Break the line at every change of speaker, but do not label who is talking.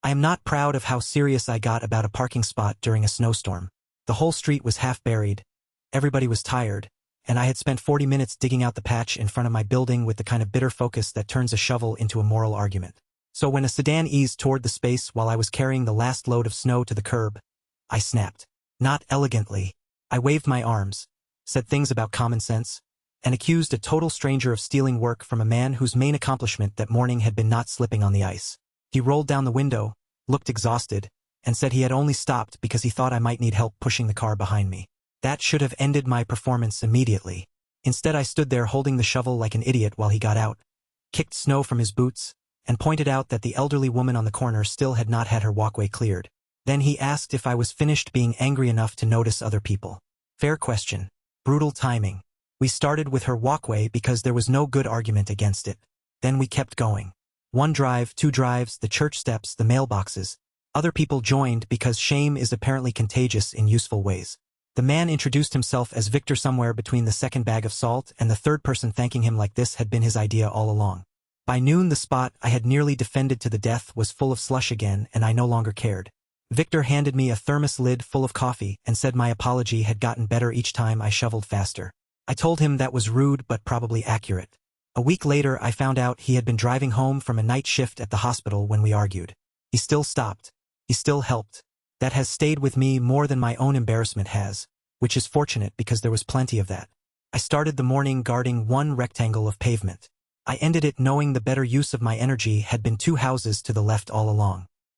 I am not proud of how serious I got about a parking spot during a snowstorm. The whole street was half buried, everybody was tired, and I had spent 40 minutes digging out the patch in front of my building with the kind of bitter focus that turns a shovel into a moral argument. So when a sedan eased toward the space while I was carrying the last load of snow to the curb, I snapped. Not elegantly. I waved my arms, said things about common sense, and accused a total stranger of stealing work from a man whose main accomplishment that morning had been not slipping on the ice. He rolled down the window, looked exhausted, and said he had only stopped because he thought I might need help pushing the car behind me. That should have ended my performance immediately. Instead, I stood there holding the shovel like an idiot while he got out, kicked snow from his boots, and pointed out that the elderly woman on the corner still had not had her walkway cleared. Then he asked if I was finished being angry enough to notice other people. Fair question. Brutal timing. We started with her walkway because there was no good argument against it. Then we kept going. 1 drive, 2 drives, the church steps, the mailboxes. Other people joined because shame is apparently contagious in useful ways. The man introduced himself as Victor somewhere between the second bag of salt and the third person thanking him like this had been his idea all along. By noon the spot I had nearly defended to the death was full of slush again and I no longer cared. Victor handed me a thermos lid full of coffee and said my apology had gotten better each time I shoveled faster. I told him that was rude but probably accurate. A week later I found out he had been driving home from a night shift at the hospital when we argued. He still stopped. He still helped. That has stayed with me more than my own embarrassment has, which is fortunate because there was plenty of that. I started the morning guarding 1 rectangle of pavement. I ended it knowing the better use of my energy had been 2 houses to the left all along.